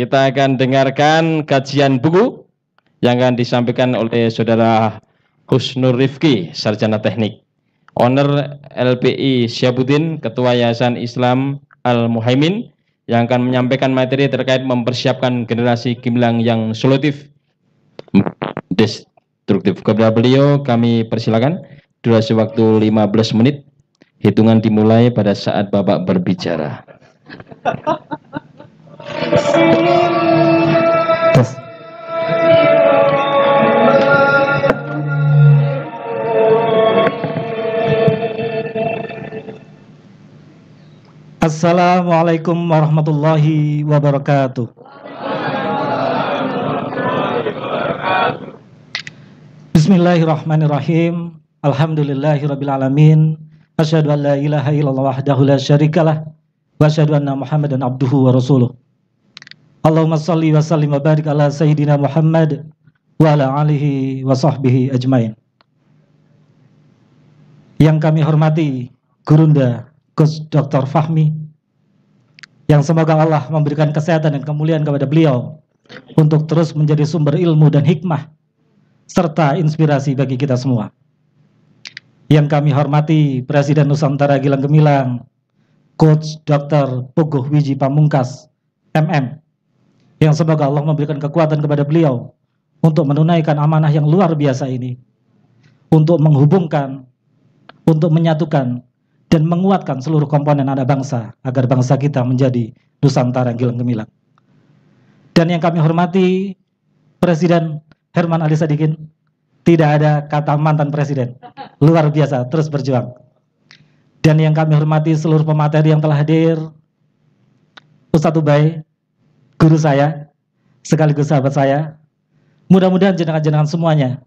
kita akan dengarkan kajian buku yang akan disampaikan oleh Saudara Husnur Rifki, Sarjana Teknik, Owner LPI Syabuddin, Ketua Yayasan Islam Al-Muhaimin, yang akan menyampaikan materi terkait mempersiapkan generasi gemilang yang solutif, destruktif. Kepada beliau kami persilakan, durasi waktu 15 menit, hitungan dimulai pada saat Bapak berbicara. Assalamualaikum warahmatullahi wabarakatuh. Bismillahirrahmanirrahim. Alhamdulillahirabbil alamin. Asyhadu an la ilaha illallah wahdahu la syarikalah wa asyhadu anna Muhammadan abduhu wa rasuluh. Allahumma shalli wa sallim wa barik ala sayyidina Muhammad wa ala alihi wa sahbihi ajmain. Yang kami hormati Gurunda Gus Dr. Fahmi, yang semoga Allah memberikan kesehatan dan kemuliaan kepada beliau untuk terus menjadi sumber ilmu dan hikmah serta inspirasi bagi kita semua. Yang kami hormati Presiden Nusantara Gilang Gemilang, Coach Dr. Puguh Wiji Pamungkas, MM, yang semoga Allah memberikan kekuatan kepada beliau untuk menunaikan amanah yang luar biasa ini, untuk menghubungkan, untuk menyatukan, dan menguatkan seluruh komponen anak bangsa agar bangsa kita menjadi Nusantara Gilang Gemilang. Dan yang kami hormati Presiden Herman Ali Sadikin, tidak ada kata mantan presiden, luar biasa, terus berjuang. Dan yang kami hormati seluruh pemateri yang telah hadir, Ustadz Ubay, guru saya, sekaligus sahabat saya, mudah-mudahan jenengan-jenengan semuanya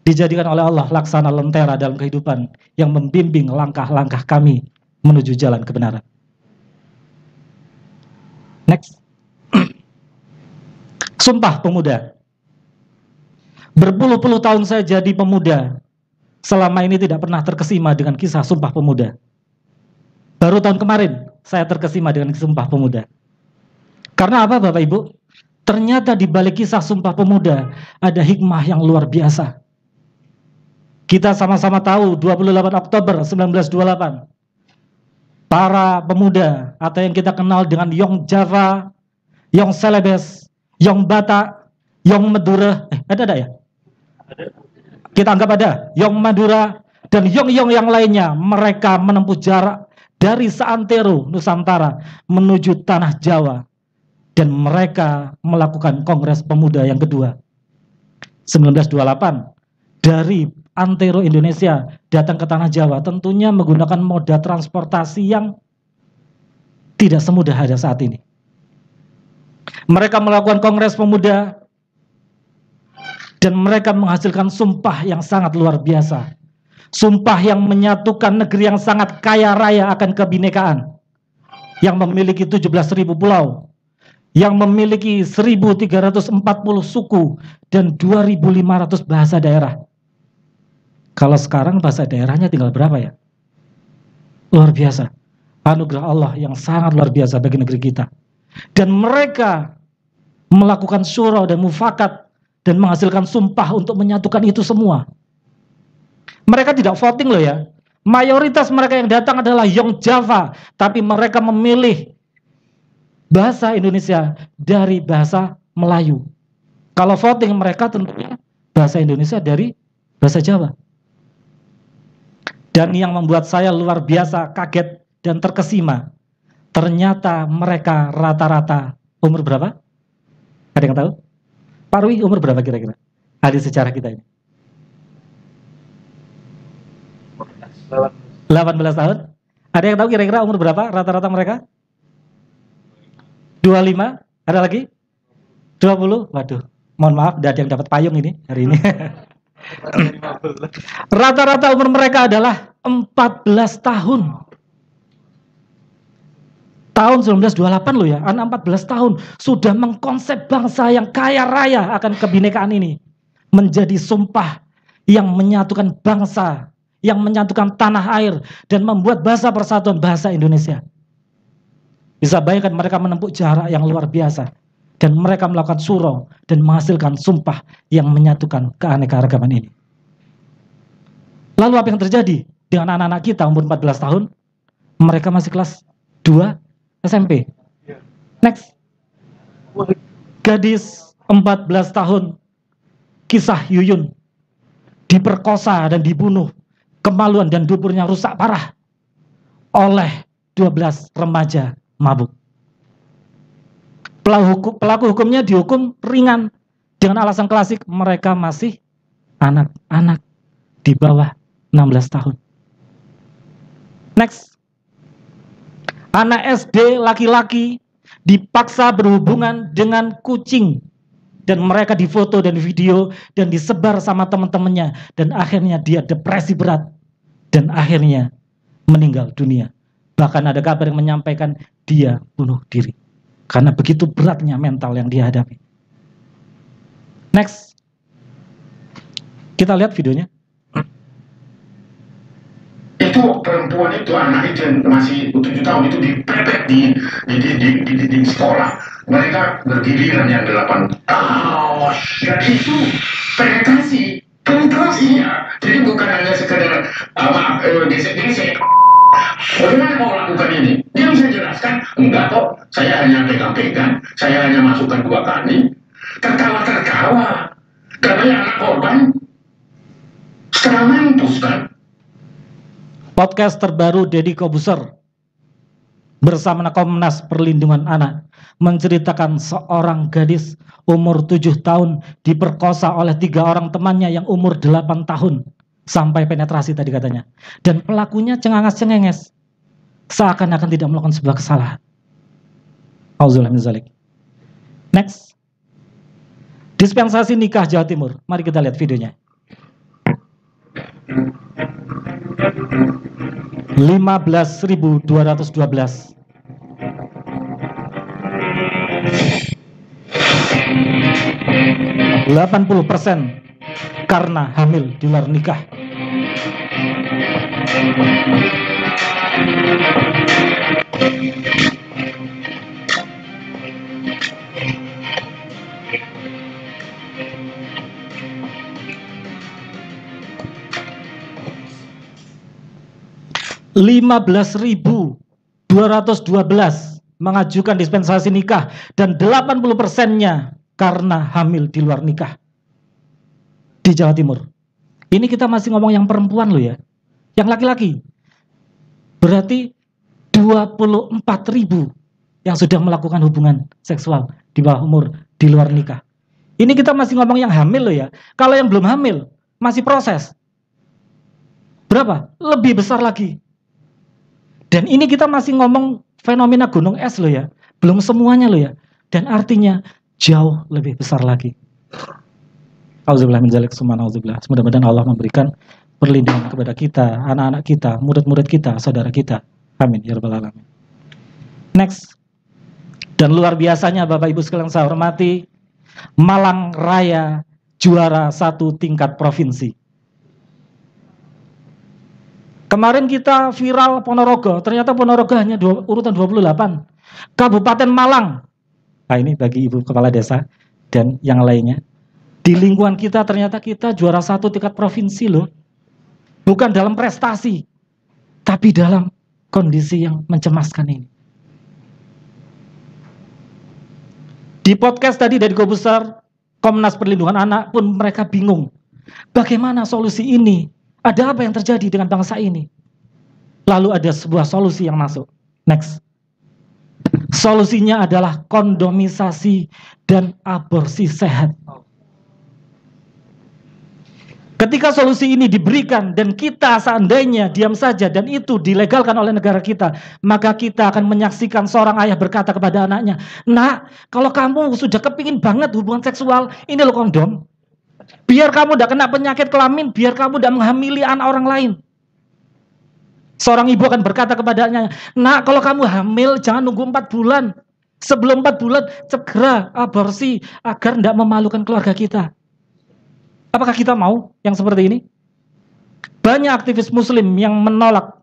dijadikan oleh Allah laksana lentera dalam kehidupan yang membimbing langkah-langkah kami menuju jalan kebenaran. Next. Sumpah Pemuda. Berpuluh-puluh tahun saya jadi pemuda, selama ini tidak pernah terkesima dengan kisah Sumpah Pemuda. Baru tahun kemarin saya terkesima dengan Sumpah Pemuda. Karena apa Bapak Ibu? Ternyata di balik kisah Sumpah Pemuda ada hikmah yang luar biasa. Kita sama-sama tahu 28 Oktober 1928, para pemuda atau yang kita kenal dengan Yong Java, Yong Celebes, Yong Batak, Yong Madura, ada ya? Kita anggap ada, Yong Madura dan Yong-Yong yang lainnya, mereka menempuh jarak dari seantero Nusantara menuju tanah Jawa, dan mereka melakukan Kongres Pemuda yang kedua 1928 dari antero Indonesia datang ke tanah Jawa, tentunya menggunakan moda transportasi yang tidak semudah ada saat ini. Mereka melakukan Kongres Pemuda dan mereka menghasilkan sumpah yang sangat luar biasa. Sumpah yang menyatukan negeri yang sangat kaya raya akan kebinekaan, yang memiliki 17.000 pulau, yang memiliki 1.340 suku dan 2.500 bahasa daerah. Kalau sekarang bahasa daerahnya tinggal berapa ya? Luar biasa. Anugerah Allah yang sangat luar biasa bagi negeri kita. Dan mereka melakukan syura dan mufakat dan menghasilkan sumpah untuk menyatukan itu semua. Mereka tidak voting loh ya. Mayoritas mereka yang datang adalah Yong Java, tapi mereka memilih bahasa Indonesia dari bahasa Melayu. Kalau voting mereka tentunya bahasa Indonesia dari bahasa Jawa. Dan yang membuat saya luar biasa kaget dan terkesima, ternyata mereka rata-rata umur berapa? Ada yang tahu? Pak Rui umur berapa kira-kira? Ahli sejarah kita ini. 18 tahun. Ada yang tahu kira-kira umur berapa rata-rata mereka? 25? Ada lagi? 20? Waduh, mohon maaf, tidak ada yang dapat payung ini hari ini. Rata-rata umur mereka adalah 14 tahun. Tahun 1928 loh ya, anak 14 tahun sudah mengkonsep bangsa yang kaya raya akan kebinekaan ini menjadi sumpah yang menyatukan bangsa, yang menyatukan tanah air dan membuat bahasa persatuan bahasa Indonesia. Bisa bayangkan mereka menempuh jarak yang luar biasa. dan mereka melakukan suro dan menghasilkan sumpah yang menyatukan keanekaragaman ini. Lalu apa yang terjadi dengan anak-anak kita umur 14 tahun? Mereka masih kelas 2 SMP. Next. Gadis 14 tahun, kisah Yuyun, diperkosa dan dibunuh, kemaluan dan duburnya rusak parah oleh 12 remaja mabuk. Pelaku hukumnya dihukum ringan dengan alasan klasik, mereka masih anak-anak di bawah 16 tahun. Next. Anak SD laki-laki dipaksa berhubungan dengan kucing dan mereka difoto dan video dan disebar sama teman-temannya dan akhirnya dia depresi berat dan akhirnya meninggal dunia. Bahkan ada kabar yang menyampaikan dia bunuh diri karena begitu beratnya mental yang dia hadapi. Next. Kita lihat videonya. Itu perempuan itu, anak itu yang masih 7 tahun itu dipepet di sekolah. Mereka bergiliran yang 8 tahun. Dan itu penetrasi ya. Jadi bukan hanya sekedar gesek-gesek. Bagaimana mau lakukan ini? Dia bisa jelaskan, enggak kok, saya hanya pegang-pegang, saya hanya masukkan 2 kali. Tertawa-tertawa. Karena yang anak korban setengah mampus kan. Podcast terbaru Deddy Kobuser bersama Komnas Perlindungan Anak menceritakan seorang gadis umur 7 tahun diperkosa oleh 3 orang temannya yang umur 8 tahun sampai penetrasi tadi katanya. Dan pelakunya cengenges-cengenges seakan-akan tidak melakukan sebuah kesalahan. Auzubillahi min dzalik. Next. Dispensasi nikah Jawa Timur. Mari kita lihat videonya. 15.212. %80 karena hamil di luar nikah. (15.212) mengajukan dispensasi nikah dan 80%-nya karena hamil di luar nikah di Jawa Timur. Ini kita masih ngomong yang perempuan loh ya. Yang laki-laki berarti 24.000 yang sudah melakukan hubungan seksual di bawah umur di luar nikah. Ini kita masih ngomong yang hamil loh ya. Kalau yang belum hamil masih proses. Berapa? Lebih besar lagi. Dan ini kita masih ngomong fenomena gunung es loh ya. Belum semuanya loh ya. Dan artinya jauh lebih besar lagi. Auzubillah min dzalik, subhanallah. Mudah-mudahan Allah memberikan perlindungan kepada kita, anak-anak kita, murid-murid kita, saudara kita. Amin ya rabbal alamin. Next. Dan luar biasanya Bapak Ibu sekalian saya hormati, Malang Raya juara 1 tingkat provinsi. Kemarin kita viral Ponorogo, ternyata Ponorogo hanya urutan 28. Kabupaten Malang, nah ini bagi Ibu Kepala Desa dan yang lainnya, di lingkungan kita ternyata kita juara 1 tingkat provinsi loh. Bukan dalam prestasi, tapi dalam kondisi yang mencemaskan ini. Di podcast tadi dari Kobuser, Komnas Perlindungan Anak pun mereka bingung. Bagaimana solusi ini? Ada apa yang terjadi dengan bangsa ini? Lalu ada sebuah solusi yang masuk. Next. Solusinya adalah kondomisasi dan aborsi sehat. Ketika solusi ini diberikan dan kita seandainya diam saja dan itu dilegalkan oleh negara kita, maka kita akan menyaksikan seorang ayah berkata kepada anaknya, "Nak, kalau kamu sudah kepingin banget hubungan seksual, ini loh kondom. Biar kamu tidak kena penyakit kelamin, biar kamu tidak menghamili anak orang lain." Seorang ibu akan berkata kepadanya, "Nak, kalau kamu hamil jangan nunggu 4 bulan. Sebelum 4 bulan segera aborsi agar tidak memalukan keluarga kita." Apakah kita mau yang seperti ini? Banyak aktivis muslim yang menolak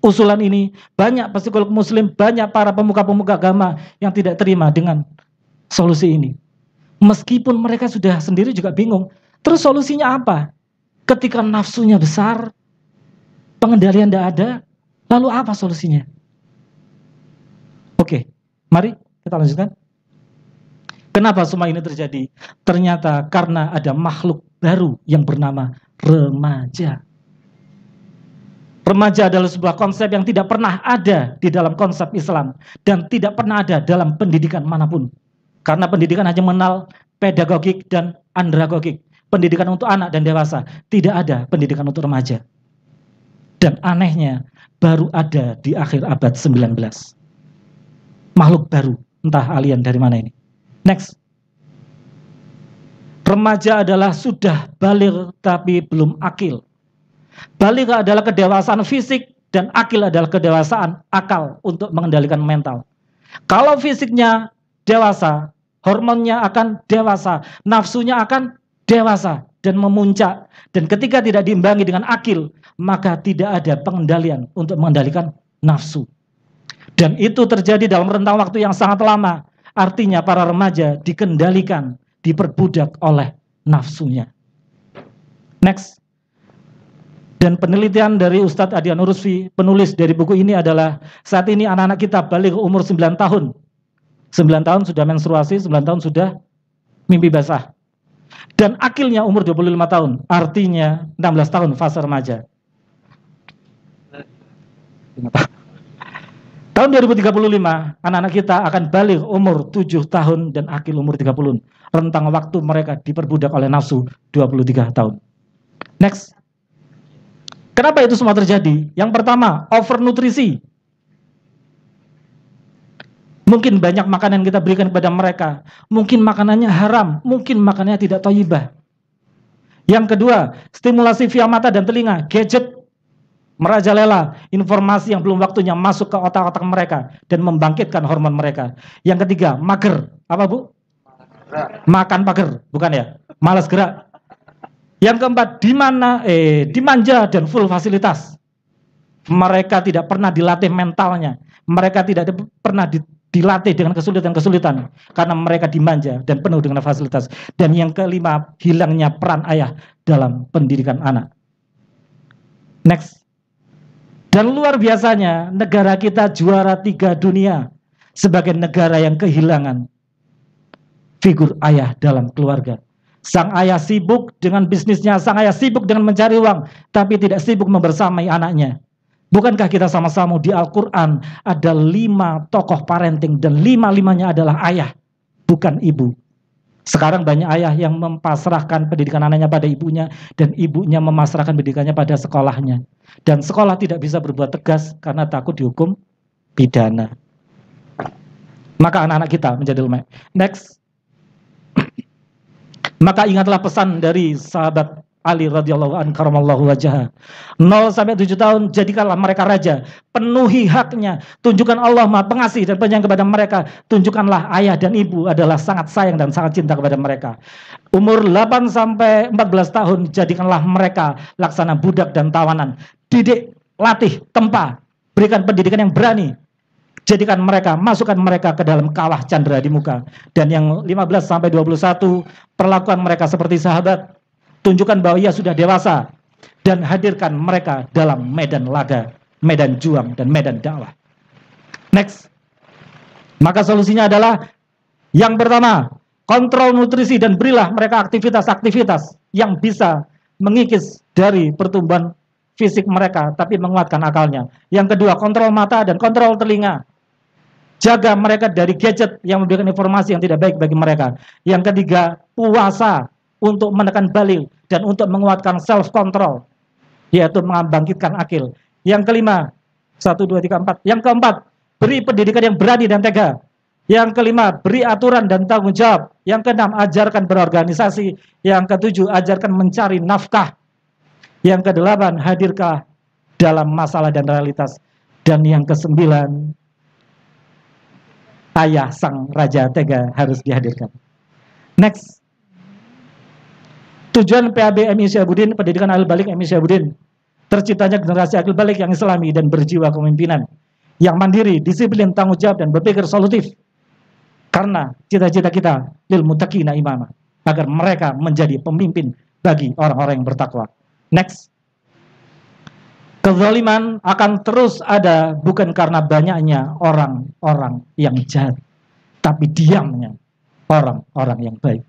usulan ini. Banyak psikolog muslim, banyak para pemuka-pemuka agama yang tidak terima dengan solusi ini. Meskipun mereka sudah sendiri juga bingung. Terus solusinya apa? Ketika nafsunya besar, pengendalian tidak ada, lalu apa solusinya? Oke, mari kita lanjutkan. Kenapa semua ini terjadi? Ternyata karena ada makhluk baru yang bernama remaja. Remaja adalah sebuah konsep yang tidak pernah ada di dalam konsep Islam dan tidak pernah ada dalam pendidikan manapun. Karena pendidikan hanya mengenal pedagogik dan andragogik. Pendidikan untuk anak dan dewasa. Tidak ada pendidikan untuk remaja. Dan anehnya baru ada di akhir abad 19. Makhluk baru. Entah alien dari mana ini. Next. Remaja adalah sudah baligh tapi belum akil. Baligh adalah kedewasaan fisik dan akil adalah kedewasaan akal untuk mengendalikan mental. Kalau fisiknya dewasa, hormonnya akan dewasa, nafsunya akan dewasa dan memuncak. Dan ketika tidak diimbangi dengan akil, maka tidak ada pengendalian untuk mengendalikan nafsu. Dan itu terjadi dalam rentang waktu yang sangat lama. Artinya para remaja dikendalikan, diperbudak oleh nafsunya. Next. Dan penelitian dari Ustadz Adian Urusfi, penulis dari buku ini adalah, saat ini anak-anak kita balik umur 9 tahun. 9 tahun sudah menstruasi, 9 tahun sudah mimpi basah. Dan akilnya umur 25 tahun, artinya 16 tahun fase remaja. Tahun 2035, anak-anak kita akan balik umur 7 tahun dan akil umur 30. Rentang waktu mereka diperbudak oleh nafsu 23 tahun. Next. Kenapa itu semua terjadi? Yang pertama, overnutrisi. Mungkin banyak makanan yang kita berikan kepada mereka. Mungkin makanannya haram. Mungkin makanannya tidak thayyibah. Yang kedua, stimulasi via mata dan telinga. Gadget merajalela informasi yang belum waktunya masuk ke otak-otak mereka. Dan membangkitkan hormon mereka. Yang ketiga, mager. Apa Bu? Makan pager. Bukan ya? Malas gerak. Yang keempat, dimanja dan full fasilitas. Mereka tidak pernah dilatih mentalnya. Mereka tidak pernah dilatih dengan kesulitan-kesulitan karena mereka dimanja dan penuh dengan fasilitas. Dan yang kelima, hilangnya peran ayah dalam pendidikan anak. Next. Dan luar biasanya negara kita juara 3 dunia sebagai negara yang kehilangan figur ayah dalam keluarga. Sang ayah sibuk dengan bisnisnya, sang ayah sibuk dengan mencari uang, tapi tidak sibuk membersamai anaknya. Bukankah kita sama-sama di Al-Quran ada 5 tokoh parenting dan 5-5-nya adalah ayah, bukan ibu. Sekarang banyak ayah yang mempasrahkan pendidikan anaknya pada ibunya dan ibunya memasrahkan pendidikannya pada sekolahnya. Dan sekolah tidak bisa berbuat tegas karena takut dihukum pidana. Maka anak-anak kita menjadi lemah. Next. Maka ingatlah pesan dari sahabat Ali radhiyallahu anhu karamallahu wajhahu. 0 sampai 7 tahun jadikanlah mereka raja, penuhi haknya, tunjukkan Allah Maha Pengasih dan Penyayang kepada mereka, tunjukkanlah ayah dan ibu adalah sangat sayang dan sangat cinta kepada mereka. Umur 8 sampai 14 tahun jadikanlah mereka laksana budak dan tawanan. Didik, latih, tempa, berikan pendidikan yang berani. Jadikan mereka, masukkan mereka ke dalam kawah candera di muka. Dan yang 15 sampai 21 perlakuan mereka seperti sahabat. Tunjukkan bahwa ia sudah dewasa dan hadirkan mereka dalam medan laga, medan juang dan medan dakwah. Next. Maka solusinya adalah yang pertama, kontrol nutrisi dan berilah mereka aktivitas-aktivitas yang bisa mengikis dari pertumbuhan fisik mereka tapi menguatkan akalnya. Yang kedua, kontrol mata dan kontrol telinga. Jaga mereka dari gadget yang memberikan informasi yang tidak baik bagi mereka. Yang ketiga, puasa untuk menekan baligh dan untuk menguatkan self control, yaitu membangkitkan akil. Yang kelima, 1, 2, 3, 4. Yang keempat, beri pendidikan yang berani dan tega. Yang kelima, beri aturan dan tanggung jawab. Yang keenam, ajarkan berorganisasi. Yang ketujuh, ajarkan mencari nafkah. Yang kedelapan, hadirkah dalam masalah dan realitas. Dan yang kesembilan, ayah sang raja tega harus dihadirkan. Next. Tujuan PAB MI Syihabuddin, pendidikan akil balik MI Syihabuddin, terciptanya generasi akil balik yang islami dan berjiwa kepemimpinan, yang mandiri, disiplin, tanggung jawab, dan berpikir solutif. Karena cita-cita kita lil muttaqina imama, agar mereka menjadi pemimpin bagi orang-orang yang bertakwa. Next. Kezaliman akan terus ada bukan karena banyaknya orang-orang yang jahat, tapi diamnya orang-orang yang baik.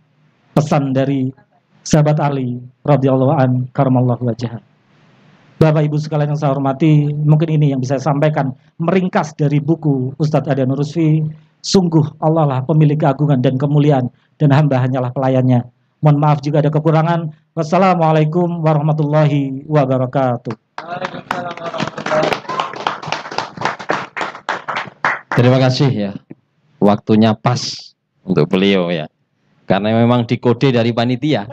Pesan dari sahabat Ali radhiyallahu an karamallahu wajhah. Bapak Ibu sekalian yang saya hormati, mungkin ini yang bisa saya sampaikan meringkas dari buku Ustadz Adhan Nurusfi. Sungguh Allah lah pemilik keagungan dan kemuliaan, dan hamba hanyalah pelayannya. Mohon maaf jika ada kekurangan. Wassalamualaikum warahmatullahi wabarakatuh. Terima kasih ya. Waktunya pas untuk beliau ya. Karena memang dikode dari panitia.